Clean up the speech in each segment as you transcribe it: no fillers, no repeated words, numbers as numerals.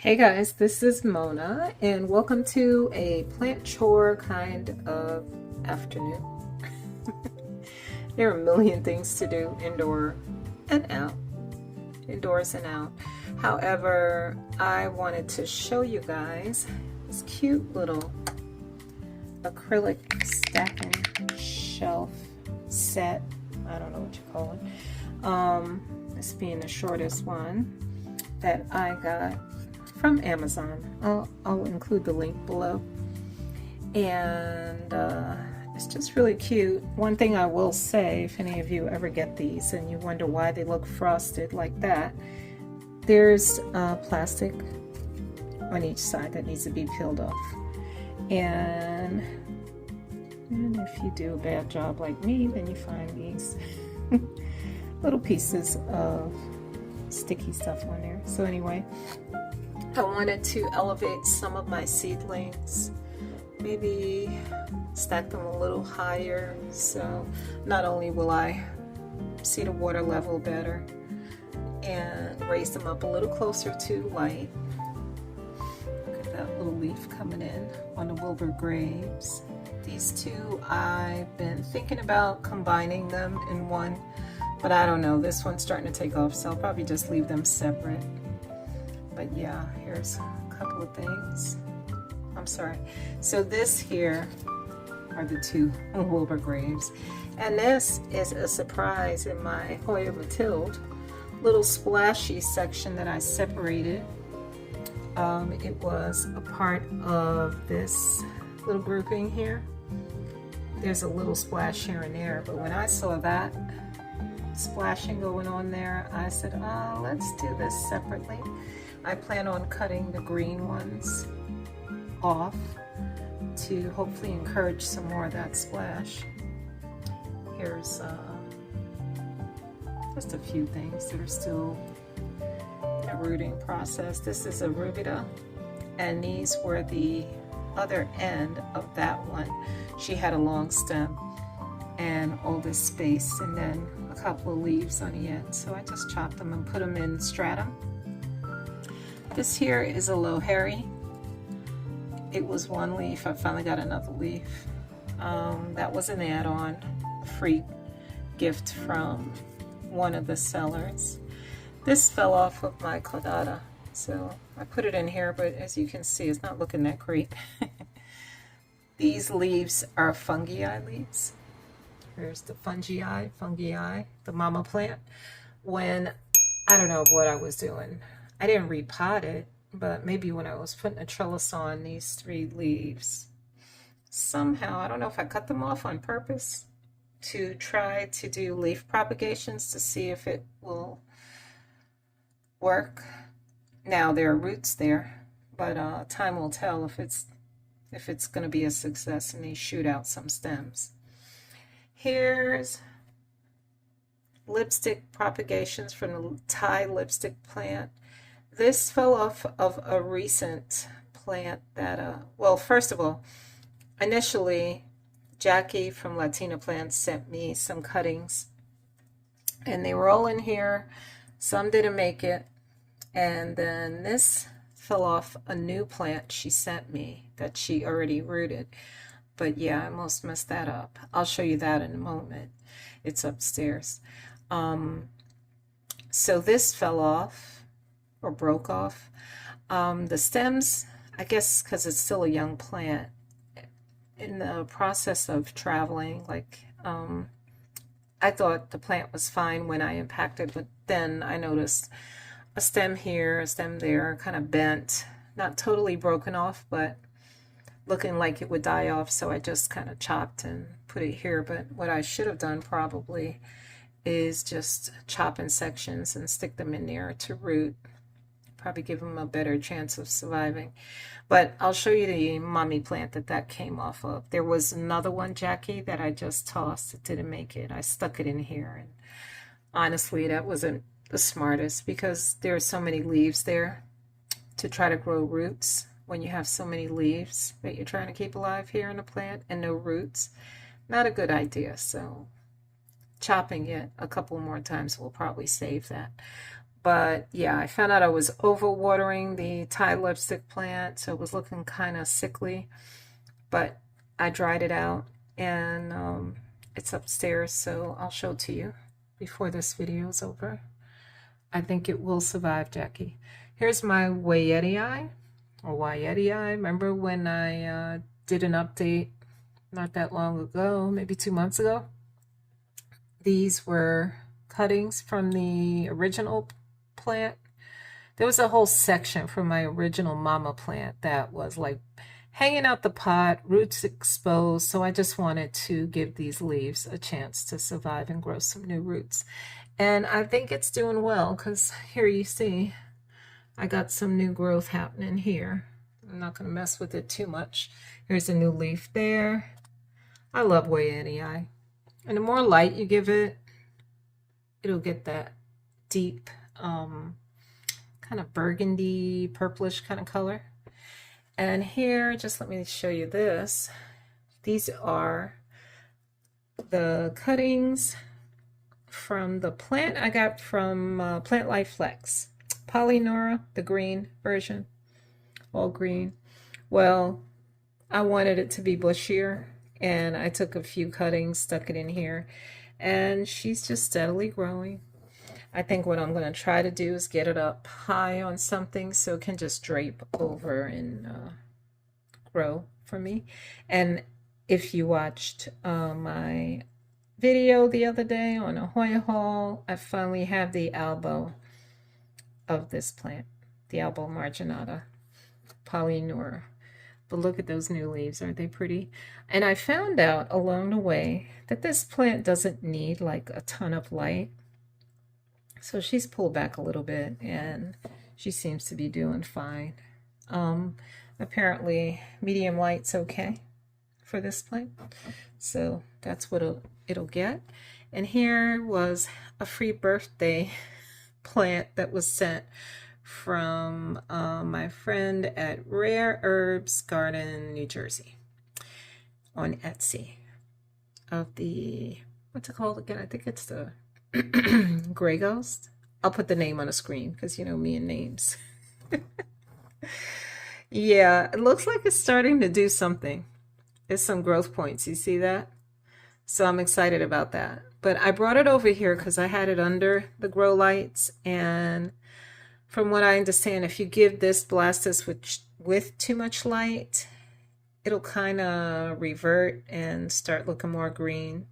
Hey guys, this is Mona, and welcome to a plant chore kind of afternoon. There are a million things to do indoor and out, indoors and out. However, I wanted to show you guys this cute little acrylic stacking shelf set. I don't know what you call it. This being the shortest one that I got from Amazon. I'll include the link below. And it's just really cute. One thing I will say, if any of you ever get these and you wonder why they look frosted like that, there's plastic on each side that needs to be peeled off. And if you do a bad job like me, then you find these little pieces of sticky stuff on there. So anyway, I wanted to elevate some of my seedlings, maybe stack them a little higher, so not only will I see the water level better and raise them up a little closer to light. Look at that little leaf coming in on the Wilbur Graves. These two, I've been thinking about combining them in one, but I don't know, this one's starting to take off, so I'll probably just leave them separate. But yeah, here's a couple of things. I'm sorry. So this here are the two Wilbur Graves. And this is a surprise in my Hoya Matilde little splashy section that I separated. It was a part of this little grouping here. There's a little splash here and there, but when I saw that splashing going on there, I said, oh, let's do this separately. I plan on cutting the green ones off to hopefully encourage some more of that splash. Here's just a few things that are still in a rooting process. This is a rubida, and these were the other end of that one. She had a long stem and all this space, and then a couple of leaves on the end. So I just chopped them and put them in stratum. This here is a Lohari. It was one leaf. I finally got another leaf. That was an add-on, free gift from one of the sellers. This fell off of my Caudata, so I put it in here, but as you can see, it's not looking that great. These leaves are fungi leaves. Here's the fungi, the mama plant. When, I don't know what I was doing. I didn't repot it, but maybe when I was putting a trellis on these three leaves, somehow, I don't know if I cut them off on purpose to try to do leaf propagations to see if it will work. Now there are roots there, but time will tell if it's going to be a success and they shoot out some stems. Here's lipstick propagations from the Thai lipstick plant. This fell off of a recent plant that, well, first of all, initially, Jackie from Latina Plants sent me some cuttings, and they were all in here. Some didn't make it, and then this fell off a new plant she sent me that she already rooted. But yeah, I almost messed that up. I'll show you that in a moment. It's upstairs. So this fell off or broke off. The stems, I guess because it's still a young plant, in the process of traveling, like I thought the plant was fine when I impacted, but then I noticed a stem here, a stem there, kind of bent, not totally broken off, but looking like it would die off, so I just kind of chopped and put it here. But what I should have done probably is just chop in sections and stick them in there to root. Probably give them a better chance of surviving. But I'll show you the mommy plant that came off of. There was another one, Jackie, that I just tossed. It didn't make it. I stuck it in here, and honestly, that wasn't the smartest because there are so many leaves there to try to grow roots. When you have so many leaves that you're trying to keep alive here in the plant and no roots, not a good idea. So chopping it a couple more times will probably save that. But yeah, I found out I was overwatering the Thai lipstick plant, so it was looking kind of sickly. But I dried it out, and it's upstairs, so I'll show it to you before this video is over. I think it will survive, Jackie. Here's my Wayeti or Wayeti. Remember when I did an update not that long ago, maybe 2 months ago? These were cuttings from the original plant. There was a whole section from my original mama plant that was like hanging out the pot, roots exposed. So I just wanted to give these leaves a chance to survive and grow some new roots. And I think it's doing well because here you see I got some new growth happening here. I'm not going to mess with it too much. Here's a new leaf there. I love Wayeti. And the more light you give it, it'll get that deep kind of burgundy, purplish kind of color. And here, just let me show you this. These are the cuttings from the plant I got from Plant Life Flex. Polynora, the green version, all green. Well, I wanted it to be bushier, and I took a few cuttings, stuck it in here, and she's just steadily growing. I think what I'm going to try to do is get it up high on something so it can just drape over and grow for me. And if you watched my video the other day on a Hoya haul, I finally have the elbow of this plant, the elbow marginata, Polynora. But look at those new leaves, aren't they pretty? And I found out along the way that this plant doesn't need like a ton of light. So she's pulled back a little bit and she seems to be doing fine. Apparently medium light's okay for this plant. So that's what it'll get. And here was a free birthday plant that was sent from my friend at Rare Herbs Garden, New Jersey on Etsy of the, what's it called again? I think it's the Gray Ghost. I'll put the name on the screen because you know me and names. Yeah, it looks like it's starting to do something. There's some growth points. You see that? So I'm excited about that. But I brought it over here because I had it under the grow lights. And from what I understand, if you give this, blast this with too much light, it'll kind of revert and start looking more green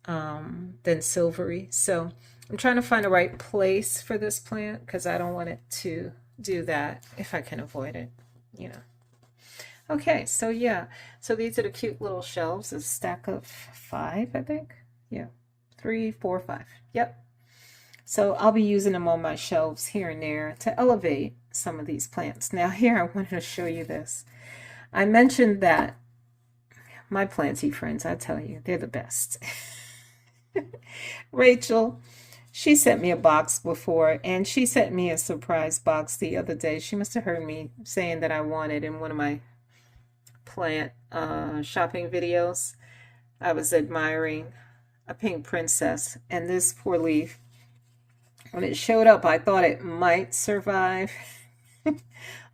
than silvery. So I'm trying to find the right place for this plant because I don't want it to do that if I can avoid it, you know. Okay, so yeah, so these are the cute little shelves, a stack of 5, I think. Yeah, 3, 4, 5. Yep. So I'll be using them on my shelves here and there to elevate some of these plants. Now here I wanted to show you this. I mentioned that my planty friends, I tell you, they're the best. Rachel, she sent me a box before, and she sent me a surprise box the other day. She must have heard me saying that I wanted in one of my plant shopping videos. I was admiring a pink princess, and this poor leaf, when it showed up, I thought it might survive,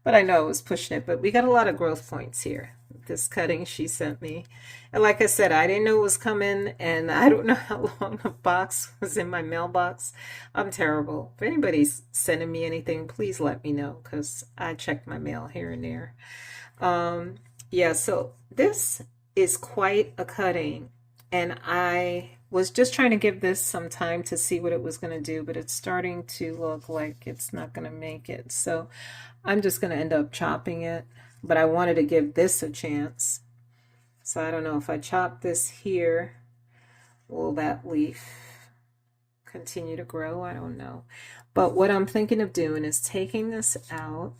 but I know it was pushing it. But we got a lot of growth points here. This cutting she sent me, and like I said, I didn't know it was coming, and I don't know how long the box was in my mailbox. I'm terrible. If anybody's sending me anything, please let me know because I check my mail here and there. Yeah, so this is quite a cutting, and I was just trying to give this some time to see what it was going to do, but it's starting to look like it's not going to make it. So I'm just going to end up chopping it, but I wanted to give this a chance. So I don't know if I chop this here, will that leaf continue to grow? I don't know. But what I'm thinking of doing is taking this out.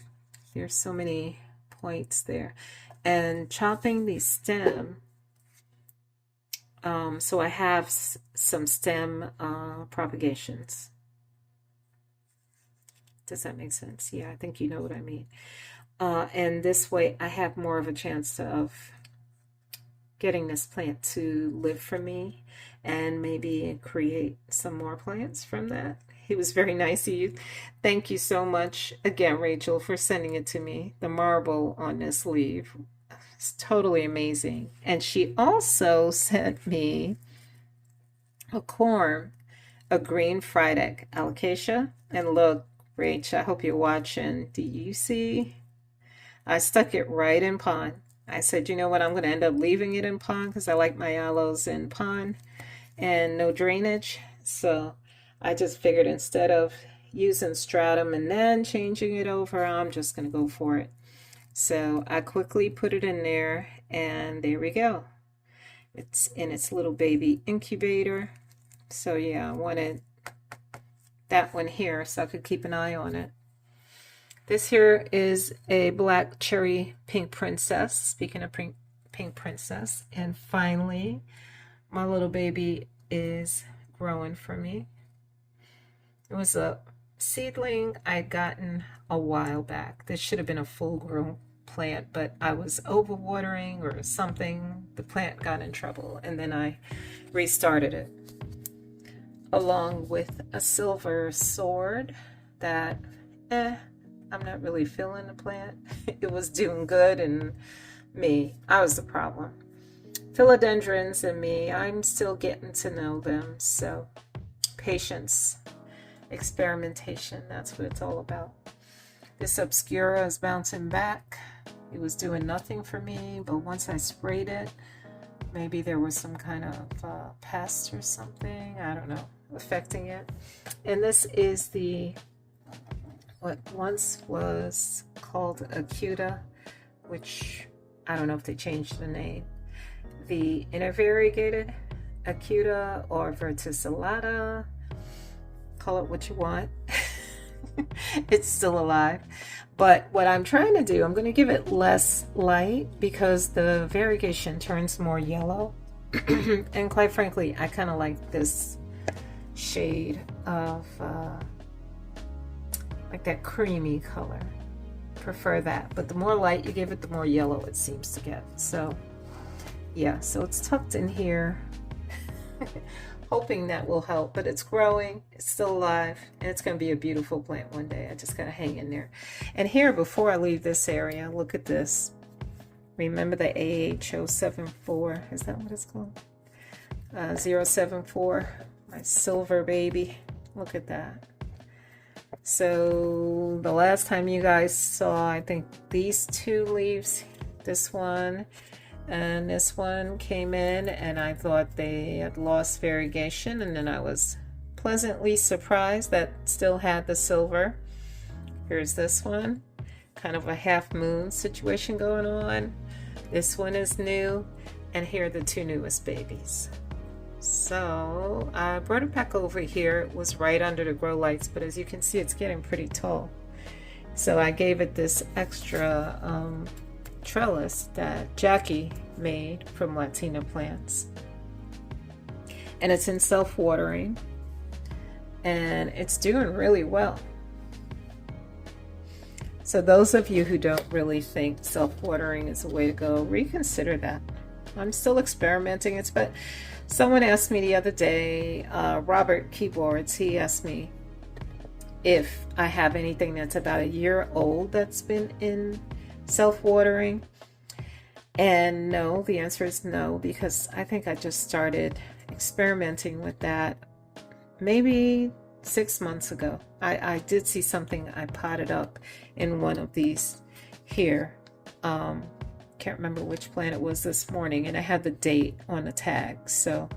There's so many points there. And chopping the stem, so I have some stem propagations. Does that make sense? Yeah, I think you know what I mean. And this way I have more of a chance of getting this plant to live for me and maybe create some more plants from that. He was very nice to you. Thank you so much again, Rachel, for sending it to me. The marble on this leaf is totally amazing. And she also sent me a corm, a green fried egg, alocasia. And look, Rach, I hope you're watching. Do you see? I stuck it right in pond. I said, you know what, I'm going to end up leaving it in pond because I like my aloes in pond and no drainage. So I just figured instead of using stratum and then changing it over, I'm just going to go for it. So I quickly put it in there, and there we go. It's in its little baby incubator. So yeah, I wanted that one here so I could keep an eye on it. This here is a black cherry pink princess. Speaking of pink princess. And finally, my little baby is growing for me. It was a seedling I'd gotten a while back. This should have been a full-grown plant, but I was overwatering or something. The plant got in trouble, and then I restarted it, along with a silver sword that, I'm not really feeling the plant. It was doing good, and I was the problem. Philodendrons and me, I'm still getting to know them, so patience, experimentation, that's what it's all about. This Obscura is bouncing back. It was doing nothing for me, but once I sprayed it, maybe there was some kind of pest or something, I don't know, affecting it. And this is what once was called Acuta, which I don't know if they changed the name. The intervariegated Acuta or verticillata, call it what you want. It's still alive. But what I'm trying to do, I'm going to give it less light because the variegation turns more yellow. And quite frankly, I kind of like this shade of like that creamy color. Prefer that. But the more light you give it, the more yellow it seems to get. So yeah, so it's tucked in here. Hoping that will help, but it's growing, it's still alive, and it's going to be a beautiful plant one day. I just got to hang in there. And here, before I leave this area, look at this. Remember the AH074, is that what it's called? 074, my silver baby. Look at that. So the last time you guys saw, I think these two leaves, this one and this one came in, and I thought they had lost variegation, and then I was pleasantly surprised that still had the silver. Here's this one, kind of a half moon situation going on. This one is new, and here are the two newest babies. So I brought it back over here. It was right under the grow lights, but as you can see, it's getting pretty tall. So I gave it this extra trellis that Jackie made from Latina plants, and it's in self-watering, and it's doing really well. So those of you who don't really think self-watering is the way to go, reconsider that. I'm still experimenting. But someone asked me the other day, Robert Keyboards, he asked me if I have anything that's about a year old that's been in self-watering. And no, the answer is no, because I think I just started experimenting with that maybe 6 months ago. I did see something I potted up in one of these here. Can't remember which plant it was this morning, and I had the date on the tag, so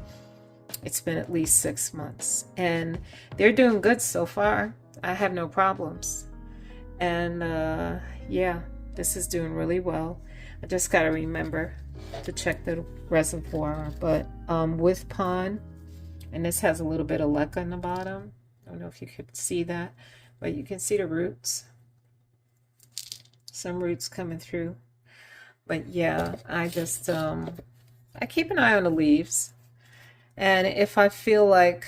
it's been at least 6 months, and they're doing good so far. I have no problems, and yeah, this is doing really well. I just got to remember to check the reservoir, but with pond, and this has a little bit of leca on the bottom. I don't know if you could see that, but you can see the roots. Some roots coming through. But yeah, I just, I keep an eye on the leaves. And if I feel like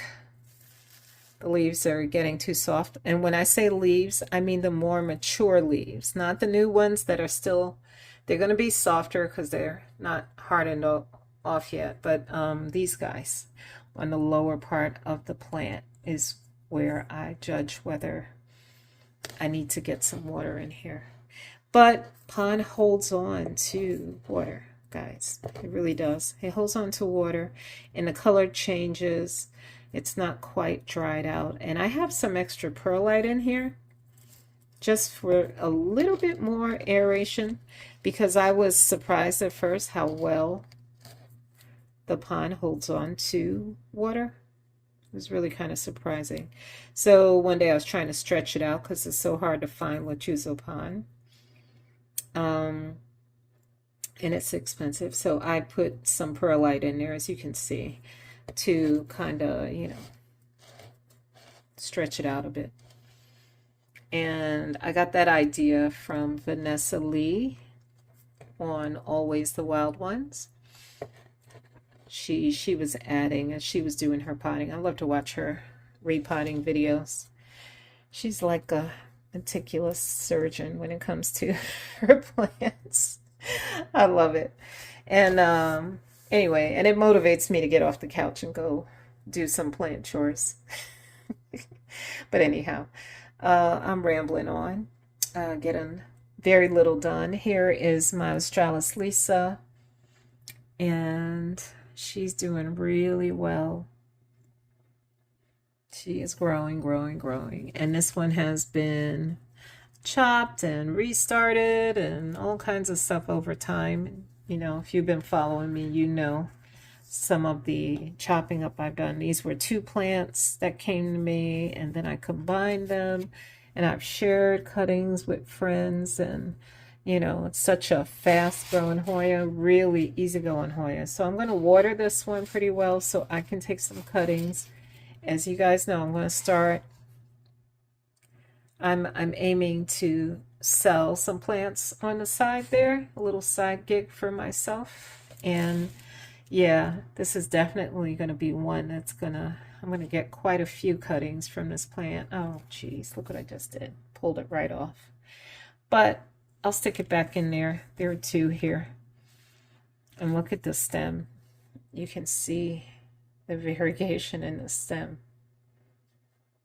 the leaves are getting too soft, and when I say leaves, I mean the more mature leaves, not the new ones that are still, they're going to be softer because they're not hardened off yet. But these guys on the lower part of the plant is where I judge whether I need to get some water in here. But pond holds on to water, guys. It really does. It holds on to water, and the color changes. It's not quite dried out. And I have some extra perlite in here just for a little bit more aeration, because I was surprised at first how well the pond holds on to water. It was really kind of surprising. So one day I was trying to stretch it out because it's so hard to find lechuzo pond. And it's expensive. So I put some perlite in there, as you can see, to kind of, you know, stretch it out a bit. And I got that idea from Vanessa Lee on Always the Wild Ones. She was adding as she was doing her potting. I love to watch her repotting videos. She's like a meticulous surgeon when it comes to her plants. I love it. And anyway, and it motivates me to get off the couch and go do some plant chores. But anyhow, I'm rambling on, getting very little done. Here is my Australis Lisa, and she's doing really well. She is growing, growing, growing. And this one has been chopped and restarted and all kinds of stuff over time. You know, if you've been following me, you know some of the chopping up I've done. These were 2 plants that came to me, and then I combined them, and I've shared cuttings with friends. And you know, it's such a fast growing Hoya, really easy going Hoya. So I'm going to water this one pretty well so I can take some cuttings. As you guys know, I'm going to start, I'm aiming to sell some plants on the side there, a little side gig for myself. And yeah, this is definitely going to be one that's I'm going to get quite a few cuttings from this plant. Oh, geez, look what I just did. Pulled it right off. But I'll stick it back in there. There are 2 here. And look at the stem. You can see the variegation in the stem.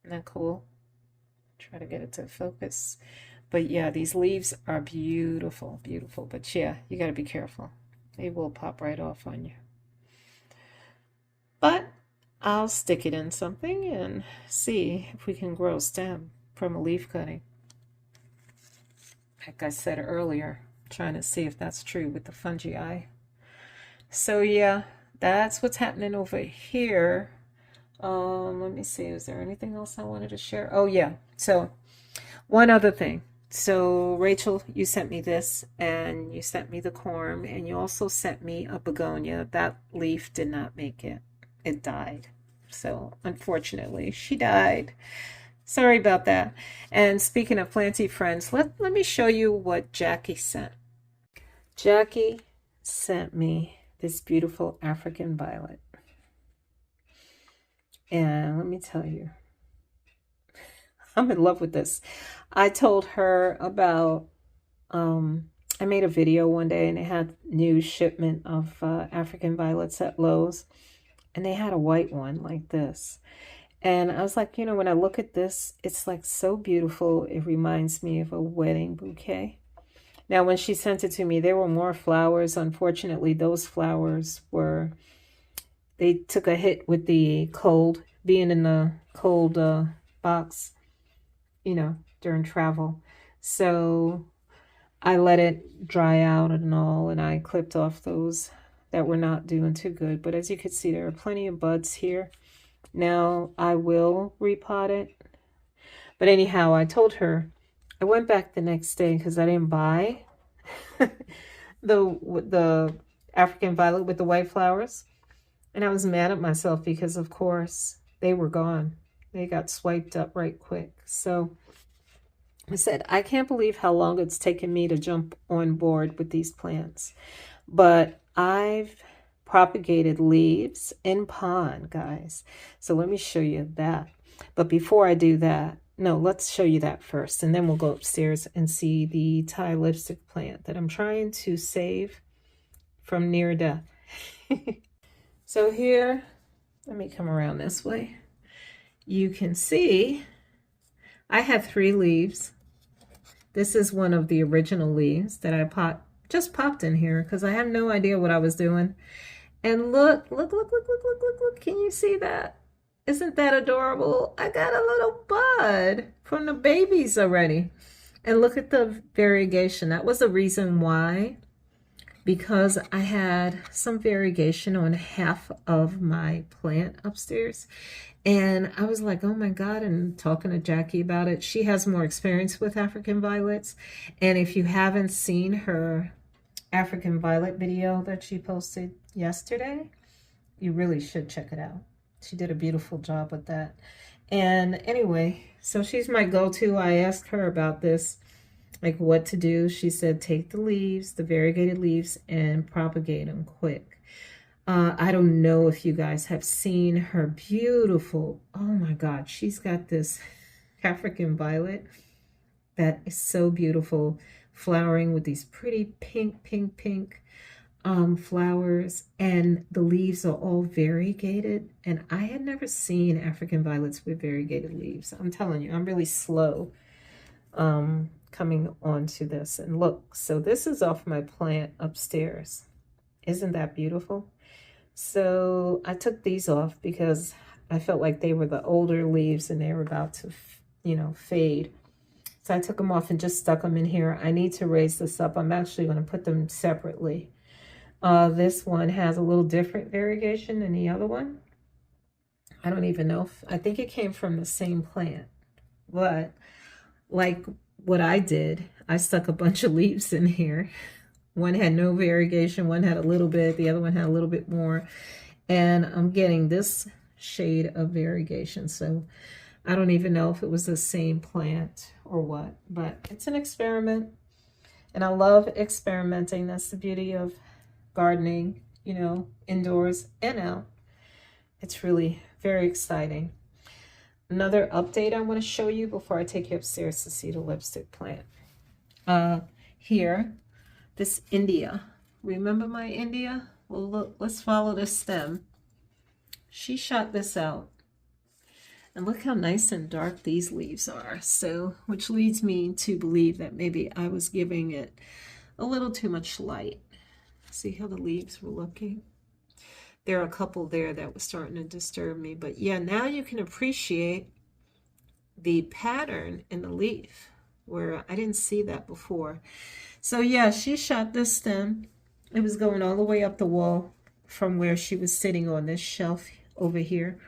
Isn't that cool? Try to get it to focus. But yeah, these leaves are beautiful, beautiful. But yeah, you got to be careful. They will pop right off on you. But I'll stick it in something and see if we can grow stem from a leaf cutting. Like I said earlier, trying to see if that's true with the fungi. So yeah, that's what's happening over here. Let me see, is there anything else I wanted to share? Oh yeah, so one other thing. So Rachel, you sent me this, and you sent me the corm, and you also sent me a begonia. That leaf did not make it. It died. So unfortunately, she died. Sorry about that. And speaking of planty friends, let me show you what Jackie sent. Jackie sent me this beautiful African violet. And let me tell you, I'm in love with this. I told her about, I made a video one day, and they had new shipment of African violets at Lowe's. And they had a white one like this. And I was like, you know, when I look at this, it's like so beautiful. It reminds me of a wedding bouquet. Now, when she sent it to me, there were more flowers. Unfortunately, those flowers they took a hit with the cold, being in the cold box, you know, during travel. So I let it dry out and all, and I clipped off those that were not doing too good. But as you can see, there are plenty of buds here. Now I will repot it. But anyhow, I told her, I went back the next day because I didn't buy the African violet with the white flowers. And I was mad at myself because, of course, they were gone. They got swiped up right quick. So I said, I can't believe how long it's taken me to jump on board with these plants. But I've propagated leaves in pond, guys. So let me show you that. But before I do that, no, let's show you that first. And then we'll go upstairs and see the Thai lipstick plant that I'm trying to save from near death. So here, let me come around this way. you can see I have 3 leaves. This is one of the original leaves that I just popped in here because I have no idea what I was doing. And look, look, look, look, look, look, look, look. Can you see that? Isn't that adorable? I got a little bud from the babies already. And look at the variegation. That was the reason why, because I had some variegation on half of my plant upstairs. And I was like, oh my God, and talking to Jackie about it. She has more experience with African violets. And if you haven't seen her African violet video that she posted yesterday, you really should check it out. She did a beautiful job with that. And anyway, so she's my go-to. I asked her about this, like what to do. She said, take the leaves, the variegated leaves, and propagate them quick. I don't know if you guys have seen her beautiful, oh my God, she's got this African violet that is so beautiful, flowering with these pretty pink, pink, pink flowers, and the leaves are all variegated. And I had never seen African violets with variegated leaves. I'm telling you, I'm really slow coming onto this. And look, so this is off my plant upstairs. Isn't that beautiful? So I took these off because I felt like they were the older leaves and they were about to, fade. So I took them off and just stuck them in here. I need to raise this up. I'm actually going to put them separately. This one has a little different variegation than the other one. I don't even know I think it came from the same plant. But like what I did, I stuck a bunch of leaves in here. One had no variegation, one had a little bit, the other one had a little bit more. And I'm getting this shade of variegation. So I don't even know if it was the same plant or what, but it's an experiment. And I love experimenting. That's the beauty of gardening, indoors and out. It's really very exciting. Another update I want to show you before I take you upstairs to see the lipstick plant. Here. This India. Remember my India? Well, look, let's follow this stem. She shot this out. And look how nice and dark these leaves are. So, which leads me to believe that maybe I was giving it a little too much light. See how the leaves were looking? There are a couple there that was starting to disturb me. But yeah, now you can appreciate the pattern in the leaf where I didn't see that before. So yeah, she shot this stem. It was going all the way up the wall from where she was sitting on this shelf over here.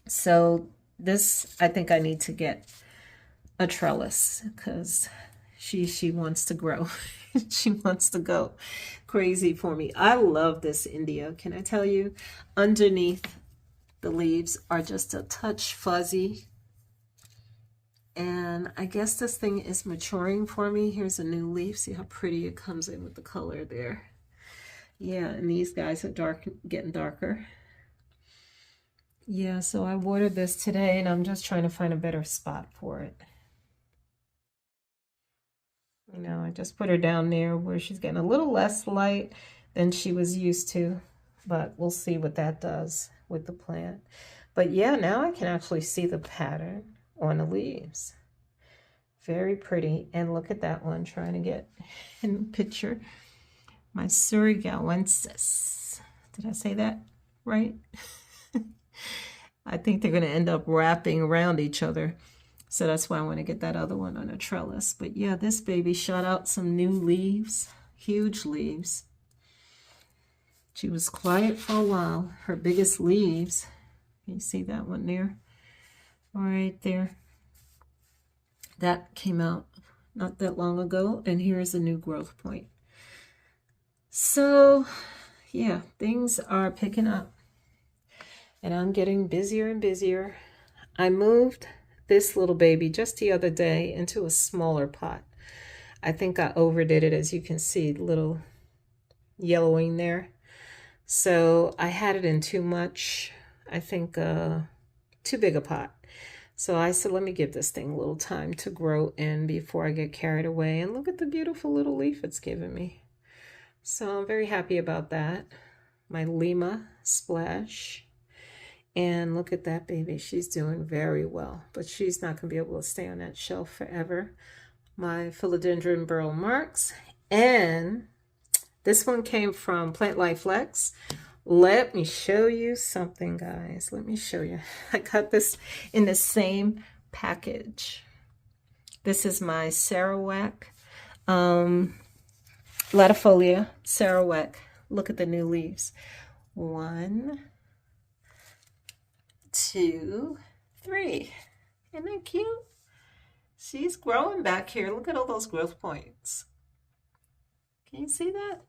So this, I think I need to get a trellis because she wants to grow. She wants to go crazy for me. I love this India. Can I tell you? Underneath the leaves are just a touch fuzzy. And I guess this thing is maturing for me. Here's a new leaf. See how pretty it comes in with the color there. Yeah, and these guys are getting darker. Yeah, so I watered this today and I'm just trying to find a better spot for it. I just put her down there where she's getting a little less light than she was used to. But we'll see what that does with the plant. But yeah, now I can actually see the pattern on the leaves. Very pretty. And look at that one, trying to get in the picture. My Surregalensis. Did I say that right? I think they're going to end up wrapping around each other. So that's why I want to get that other one on a trellis. But yeah, this baby shot out some new leaves. Huge leaves. She was quiet for a while. Her biggest leaves. Can you see that one there? Right there. That came out not that long ago, and here's a new growth point. So, yeah, things are picking up, and I'm getting busier and busier. I moved this little baby just the other day into a smaller pot. I think I overdid it, as you can see, little yellowing there. So I had it in too much, I think too big a pot. So I said, let me give this thing a little time to grow in before I get carried away. And look at the beautiful little leaf it's given me. So I'm very happy about that. My Lima Splash. And look at that baby. She's doing very well, but she's not going to be able to stay on that shelf forever. My philodendron burl marks. And this one came from Plant Life Lex. Let me show you something, guys. Let me show you. I got this in the same package. This is my Sarawak latifolia Sarawak. Look at the new leaves. 1, 2, 3. Isn't that cute? She's growing back here. Look at all those growth points. Can you see that?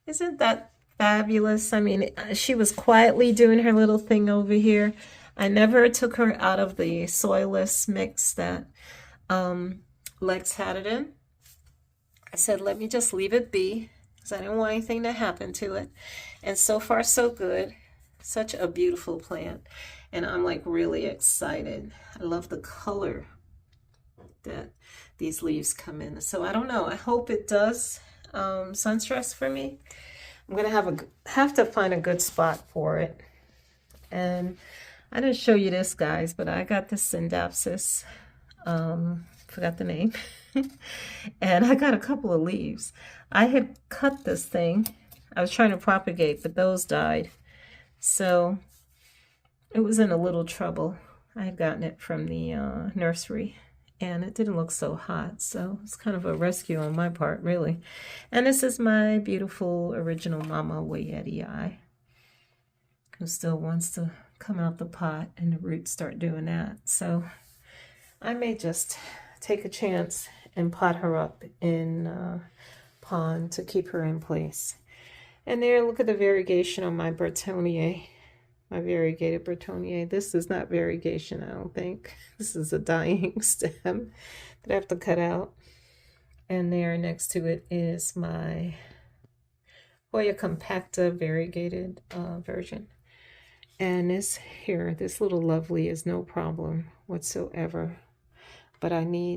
Isn't that fabulous? I mean, she was quietly doing her little thing over here. I never took her out of the soilless mix that Lex had it in. I said, let me just leave it be, because I didn't want anything to happen to it. And so far, so good. Such a beautiful plant. And I'm like really excited. I love the color that these leaves come in. So I don't know. I hope it does sun stress for me. I'm gonna have to find a good spot for it. And I didn't show you this, guys, but I got this Syndapsis. Forgot the name. And I got a couple of leaves. I had cut this thing. I was trying to propagate, but those died. So it was in a little trouble. I had gotten it from the nursery, and it didn't look so hot. So it's kind of a rescue on my part, really. And this is my beautiful original Mama Wayeti eye, who still wants to come out the pot, and the roots start doing that. So I may just take a chance and pot her up in pond to keep her in place. And there, look at the variegation on my Bertonier, my variegated Bertonier. This is not variegation, I don't think. This is a dying stem that I have to cut out. And there next to it is my Hoya compacta variegated version. And this here, this little lovely is no problem whatsoever. But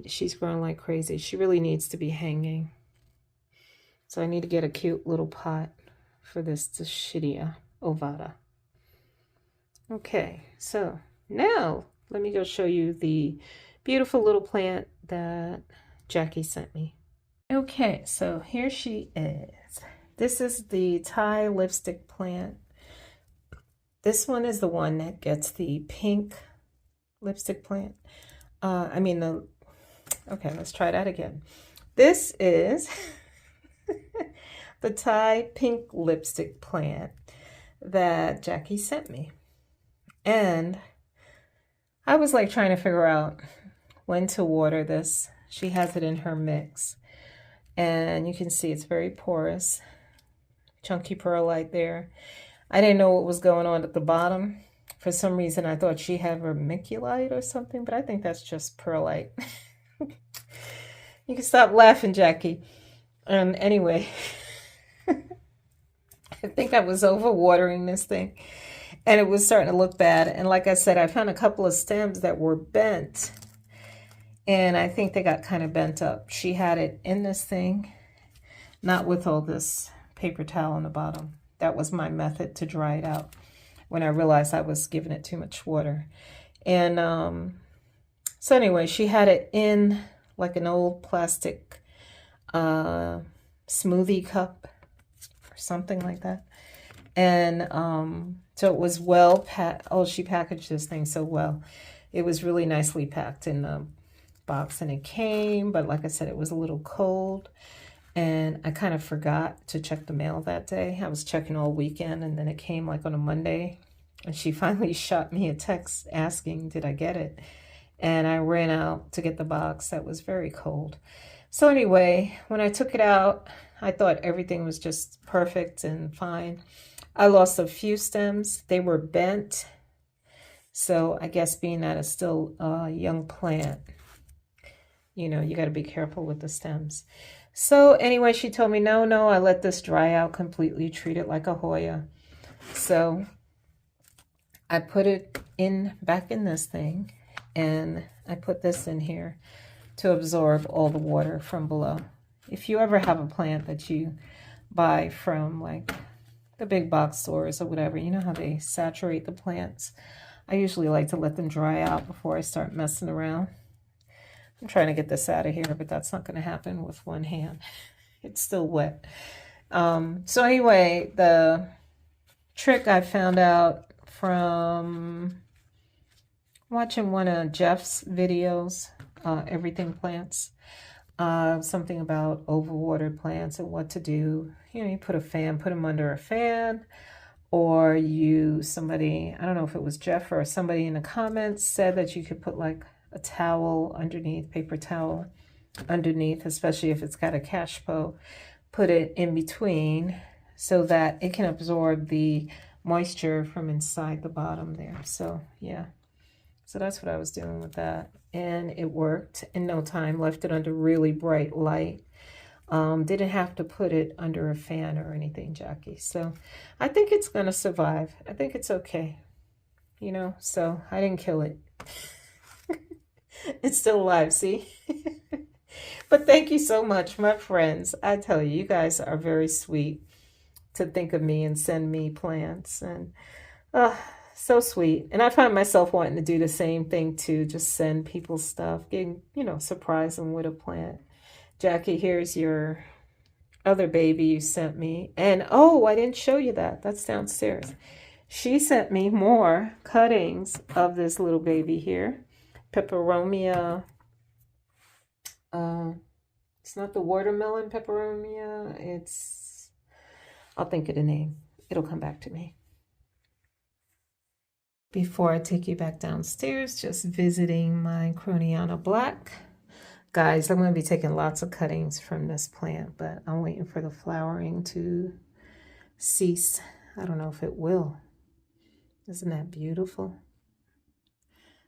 she's growing like crazy. She really needs to be hanging. So I need to get a cute little pot for this Dischidia ovata. Okay, so now let me go show you the beautiful little plant that Jackie sent me. Okay, so here she is. This is the Thai lipstick plant. This one is the one that gets the pink lipstick plant. Okay, let's try that again. This is the Thai pink lipstick plant that Jackie sent me. And I was like trying to figure out when to water this. She has it in her mix. And you can see it's very porous. Chunky perlite there. I didn't know what was going on at the bottom. For some reason, I thought she had vermiculite or something, but I think that's just perlite. You can stop laughing, Jackie. Anyway, I think I was overwatering this thing, and it was starting to look bad. And like I said, I found a couple of stems that were bent, and I think they got kind of bent up. She had it in this thing, not with all this paper towel on the bottom. That was my method to dry it out when I realized I was giving it too much water. And so anyway, she had it in like an old plastic smoothie cup or something like that. And so it was well packed. Oh, she packaged this thing so well. It was really nicely packed in the box, and it came, but like I said, it was a little cold. And I kind of forgot to check the mail that day. I was checking all weekend, and then it came like on a Monday. And she finally shot me a text asking, did I get it? And I ran out to get the box. That was very cold. So anyway, when I took it out, I thought everything was just perfect and fine. I lost a few stems. They were bent. So I guess being that it's still a young plant, you know, you got to be careful with the stems. So anyway, she told me, no, I let this dry out completely, treat it like a Hoya. So I put it back in this thing, and I put this in here to absorb all the water from below. If you ever have a plant that you buy from like the big box stores or whatever. You know how they saturate the plants. I usually like to let them dry out before I start messing around. I'm trying to get this out of here, but that's not going to happen with one hand. It's still wet. So anyway, the trick I found out from watching one of Jeff's videos, Everything Plants, something about overwatered plants and what to do. You know, you put them under a fan, or somebody, I don't know if it was Jeff or somebody in the comments said that you could put like a towel underneath, paper towel underneath, especially if it's got a cashpo, put it in between so that it can absorb the moisture from inside the bottom there. So yeah, so that's what I was doing with that, and it worked in no time. Left it under really bright light. Didn't have to put it under a fan or anything, Jackie. So I think it's gonna survive. I think it's okay, you know, so I didn't kill it. It's still alive, see? But thank you so much, my friends. I tell you, you guys are very sweet to think of me and send me plants, and so sweet. And I find myself wanting to do the same thing too, just send people stuff, getting, you know, surprise them with a plant. Jackie, here's your other baby you sent me. And oh, I didn't show you that. That's downstairs. She sent me more cuttings of this little baby here. Peperomia. It's not the watermelon peperomia. It's, I'll think of the name. It'll come back to me. Before I take you back downstairs, just visiting my Croniana Black. Guys, I'm going to be taking lots of cuttings from this plant, but I'm waiting for the flowering to cease. I don't know if it will. Isn't that beautiful?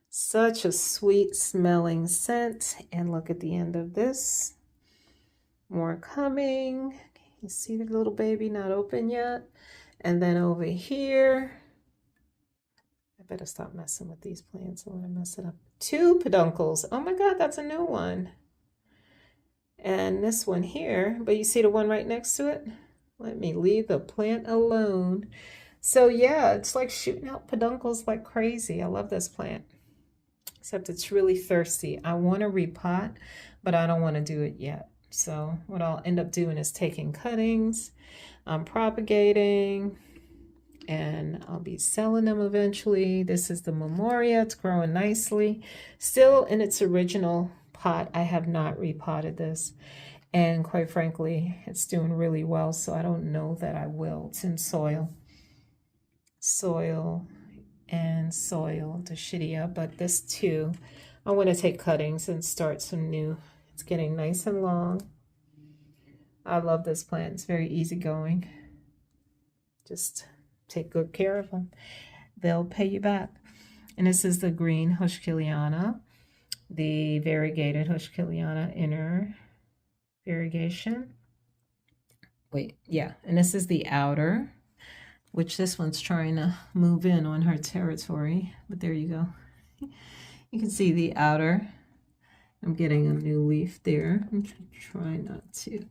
Such a sweet smelling scent. And look at the end of this. More coming. You see the little baby not open yet? And then over here, I better stop messing with these plants. I want to mess it up. 2 peduncles. Oh my God, that's a new one. And this one here, but you see the one right next to it? Let me leave the plant alone. So yeah, it's like shooting out peduncles like crazy. I love this plant. Except it's really thirsty. I want to repot, but I don't want to do it yet. So what I'll end up doing is taking cuttings, propagating, and I'll be selling them eventually. This is the Memoria. It's growing nicely. Still in its original pot. I have not repotted this. And quite frankly, it's doing really well, so I don't know that I will. It's in soil. Soil and soil, Dashidia, but this too, I want to take cuttings and start some new. It's getting nice and long. I love this plant. It's very easygoing. Just take good care of them. They'll pay you back. And this is the green Hushkiliana, the variegated Hushkiliana inner variegation. Wait, yeah, and this is the outer, which this one's trying to move in on her territory, but there you go. You can see the outer. I'm getting a new leaf there. I'm trying not to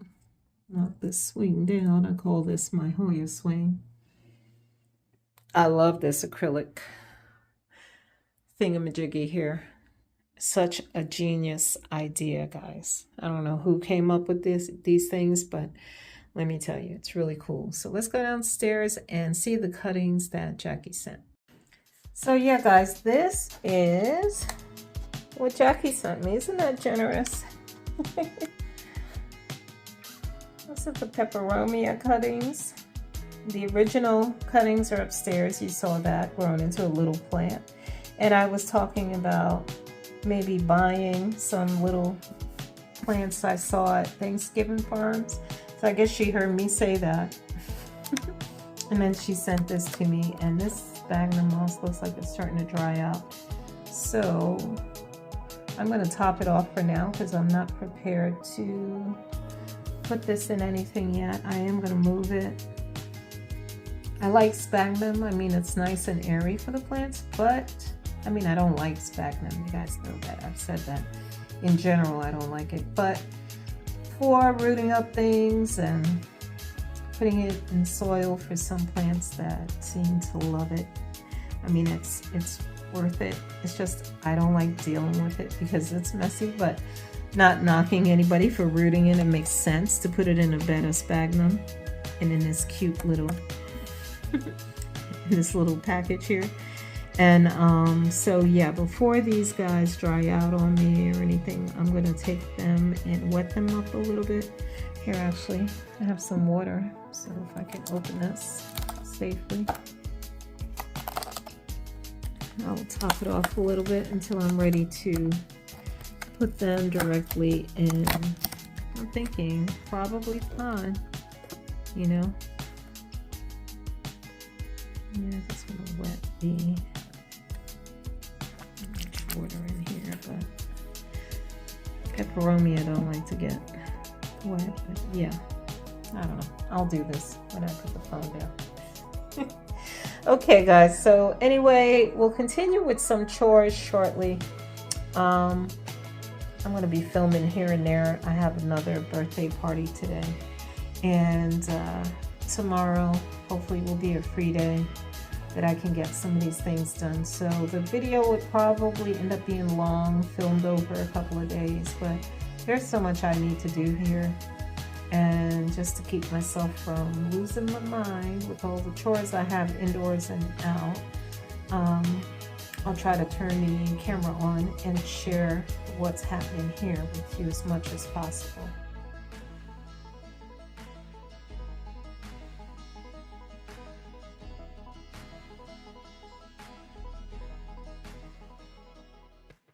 knock this swing down. I call this my Hoya swing. I love this acrylic thingamajiggy here. Such a genius idea, guys. I don't know who came up with these things, but let me tell you, it's really cool. So let's go downstairs and see the cuttings that Jackie sent. So yeah, guys, this is what Jackie sent me. Isn't that generous? This is the peperomia cuttings. The original cuttings are upstairs. You saw that grown into a little plant. And I was talking about maybe buying some little plants I saw at Thanksgiving farms. So I guess she heard me say that. And then she sent this to me, and this sphagnum moss looks like it's starting to dry out. So I'm going to top it off for now because I'm not prepared to put this in anything yet. I am going to move it. I like sphagnum. I mean, it's nice and airy for the plants, but I mean, I don't like sphagnum. You guys know that. I've said that. In general, I don't like it, but for rooting up things and putting it in soil for some plants that seem to love it. I mean, it's worth it. It's just I don't like dealing with it because it's messy, but not knocking anybody for rooting it. It makes sense to put it in a bed of sphagnum and in this cute little this little package here. And so yeah, before these guys dry out on me or anything, I'm gonna take them and wet them up a little bit. Here, actually, I have some water, so if I can open this safely, I'll top it off a little bit until I'm ready to put them directly in. I'm thinking probably fine, you know. Yeah, just gonna wet the water in here, but peperomia don't like to get wet, but yeah, I don't know. I'll do this when I put the phone down. Okay, guys, so anyway, we'll continue with some chores shortly. I'm going to be filming here and there. I have another birthday party today, and tomorrow hopefully will be a free day that I can get some of these things done. So the video would probably end up being long, filmed over a couple of days, but there's so much I need to do here. And just to keep myself from losing my mind with all the chores I have indoors and out, I'll try to turn the camera on and share what's happening here with you as much as possible.